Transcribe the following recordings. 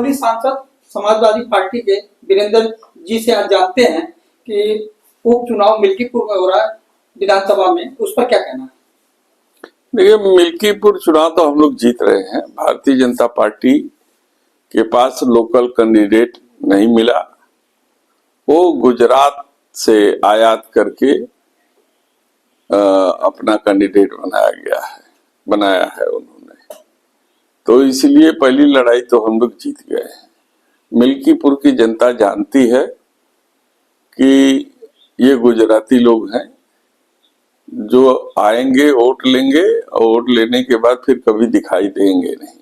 चंदौली सांसद समाजवादी पार्टी के वीरेंद्र जी से आज जानते हैं कि उपचुनाव मिल्कीपुर में हो रहा है विधानसभा में, उस पर क्या कहना है? देखिए, मिल्कीपुर चुनाव तो हम लोग जीत रहे हैं। भारतीय जनता पार्टी के पास लोकल कैंडिडेट नहीं मिला, वो गुजरात से आयात करके अपना कैंडिडेट बनाया है उन्होंने। तो इसलिए पहली लड़ाई तो हम लोग जीत गए हैं। मिल्कीपुर की जनता जानती है कि ये गुजराती लोग हैं जो आएंगे, वोट लेंगे और वोट लेने के बाद फिर कभी दिखाई देंगे नहीं।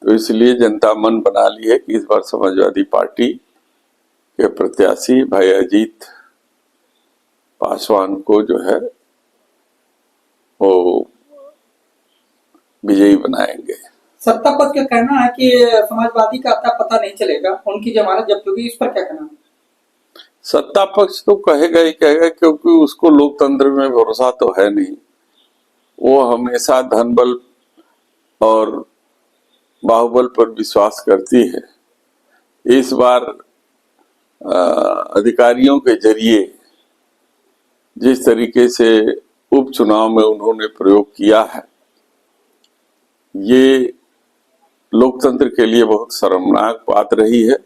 तो इसलिए जनता मन बना ली है कि इस बार समाजवादी पार्टी के प्रत्याशी भाई अजीत पासवान को जो है वो विजयी बनाएंगे। सत्ता पक्ष का कहना है कि समाजवादी का अता पता नहीं चलेगा, उनकी जमानत जब्त होगी, इस पर क्या कहना है? सत्ता पक्ष तो कहेगा ही कहेगा, क्योंकि उसको लोकतंत्र में भरोसा तो है नहीं। वो हमेशा धन बल और बाहुबल पर विश्वास करती है। इस बार अधिकारियों के जरिए जिस तरीके से उपचुनाव में उन्होंने प्रयोग किया है, ये लोकतंत्र के लिए बहुत शर्मनाक बात रही है।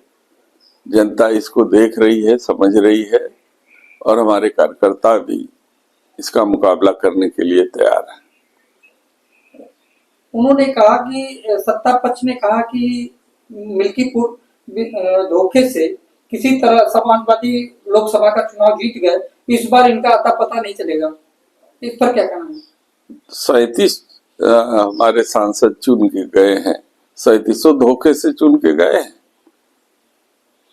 जनता इसको देख रही है, समझ रही है, और हमारे कार्यकर्ता भी इसका मुकाबला करने के लिए तैयार है। उन्होंने कहा कि सत्ता पक्ष ने कहा कि मिल्कीपुर धोखे से किसी तरह समाजवादी लोकसभा का चुनाव जीत गए, इस बार इनका अता पता नहीं चलेगा, इस पर क्या कहना है? 37 हमारे सांसद चुन के गए हैं, 37 धोखे से चुन के गए हैं।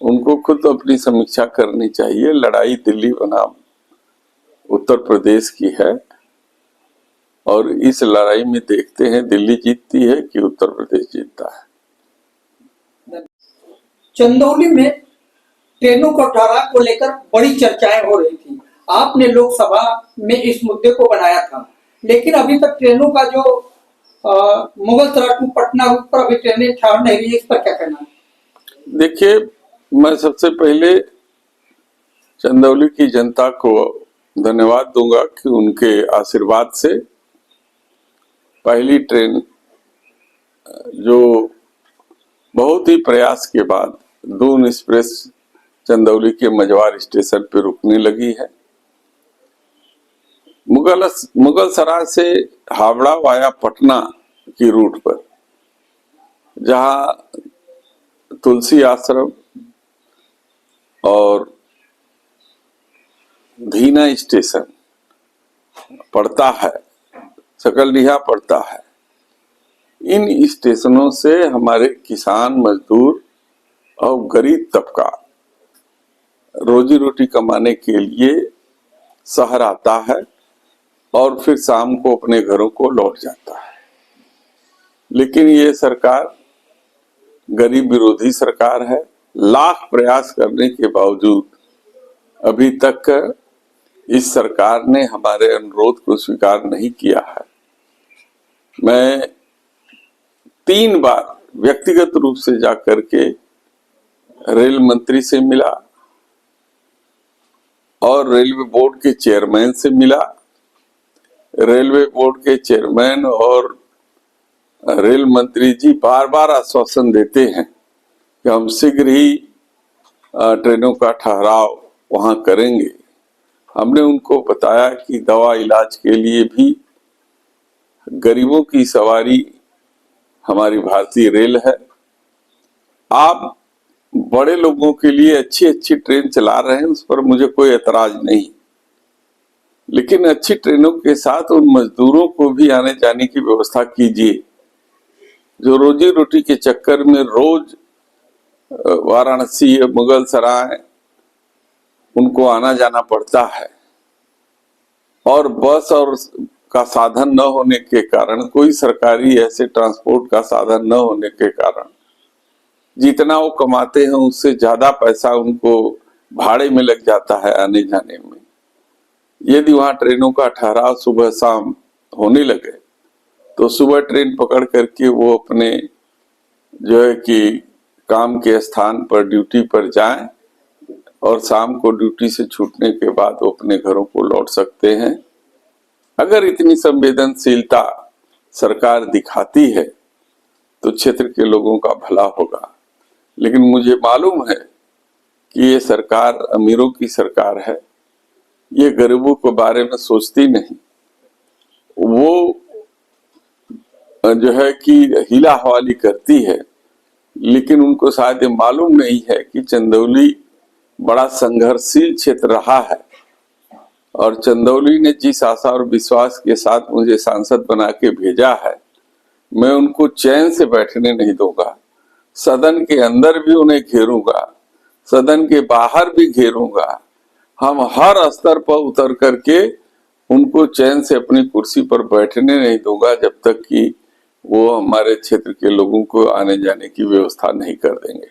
उनको खुद अपनी समीक्षा करनी चाहिए। लड़ाई दिल्ली बनाम उत्तर प्रदेश की है, और इस लड़ाई में देखते हैं दिल्ली जीतती है कि उत्तर प्रदेश जीतता है। चंदौली में ट्रेनों का ठहराव को लेकर बड़ी चर्चाएं हो रही थी। आपने लोकसभा में इस मुद्दे को बनाया था, लेकिन अभी तक ट्रेनों का जो मुगलसराय टू पटना रूट पर अभी ट्रेनें ठहर नहीं रही है, इस पर क्या कहना है? देखिए, मैं सबसे पहले चंदौली की जनता को धन्यवाद दूंगा कि उनके आशीर्वाद से पहली ट्रेन जो बहुत ही प्रयास के बाद दून एक्सप्रेस चंदौली के मझवार स्टेशन पर रुकने लगी है। मुगलसराय से हावड़ा वाया पटना की रूट पर, जहां तुलसी आश्रम और धीना स्टेशन पड़ता है, सकलडीहा पड़ता है, इन स्टेशनों से हमारे किसान, मजदूर और गरीब तबका रोजी रोटी कमाने के लिए शहर आता है और फिर शाम को अपने घरों को लौट जाता है। लेकिन ये सरकार गरीब विरोधी सरकार है। लाख प्रयास करने के बावजूद अभी तक इस सरकार ने हमारे अनुरोध को स्वीकार नहीं किया है। मैं 3 बार व्यक्तिगत रूप से जाकर के रेल मंत्री से मिला और रेलवे बोर्ड के चेयरमैन से मिला। रेलवे बोर्ड के चेयरमैन और रेल मंत्री जी बार बार आश्वासन देते हैं कि हम शीघ्र ही ट्रेनों का ठहराव वहां करेंगे। हमने उनको बताया कि दवा इलाज के लिए भी गरीबों की सवारी हमारी भारतीय रेल है। आप बड़े लोगों के लिए अच्छी अच्छी ट्रेन चला रहे हैं, उस पर मुझे कोई एतराज नहीं, लेकिन अच्छी ट्रेनों के साथ उन मजदूरों को भी आने जाने की व्यवस्था कीजिए जो रोजी रोटी के चक्कर में रोज वाराणसी, मुगलसराय उनको आना जाना पड़ता है, और बस और का साधन न होने के कारण, कोई सरकारी ऐसे ट्रांसपोर्ट का साधन न होने के कारण जितना वो कमाते हैं उससे ज्यादा पैसा उनको भाड़े में लग जाता है आने जाने में। यदि वहां ट्रेनों का ठहराव सुबह शाम होने लगे तो सुबह ट्रेन पकड़ करके वो अपने जो है कि काम के स्थान पर ड्यूटी पर जाएं और शाम को ड्यूटी से छूटने के बाद वो अपने घरों को लौट सकते हैं। अगर इतनी संवेदनशीलता सरकार दिखाती है तो क्षेत्र के लोगों का भला होगा, लेकिन मुझे मालूम है कि ये सरकार अमीरों की सरकार है, ये गरीबों के बारे में सोचती नहीं। वो जो है कि हीला हवाली करती है, लेकिन उनको शायद ये मालूम नहीं है कि चंदौली बड़ा संघर्षशील क्षेत्र रहा है और चंदौली ने जिस आशा और विश्वास के साथ मुझे सांसद बना के भेजा है, मैं उनको चैन से बैठने नहीं दूंगा। सदन के अंदर भी उन्हें घेरूंगा, सदन के बाहर भी घेरूंगा। हम हर स्तर पर उतर करके उनको चैन से अपनी कुर्सी पर बैठने नहीं दूंगा जब तक कि वो हमारे क्षेत्र के लोगों को आने जाने की व्यवस्था नहीं कर देंगे।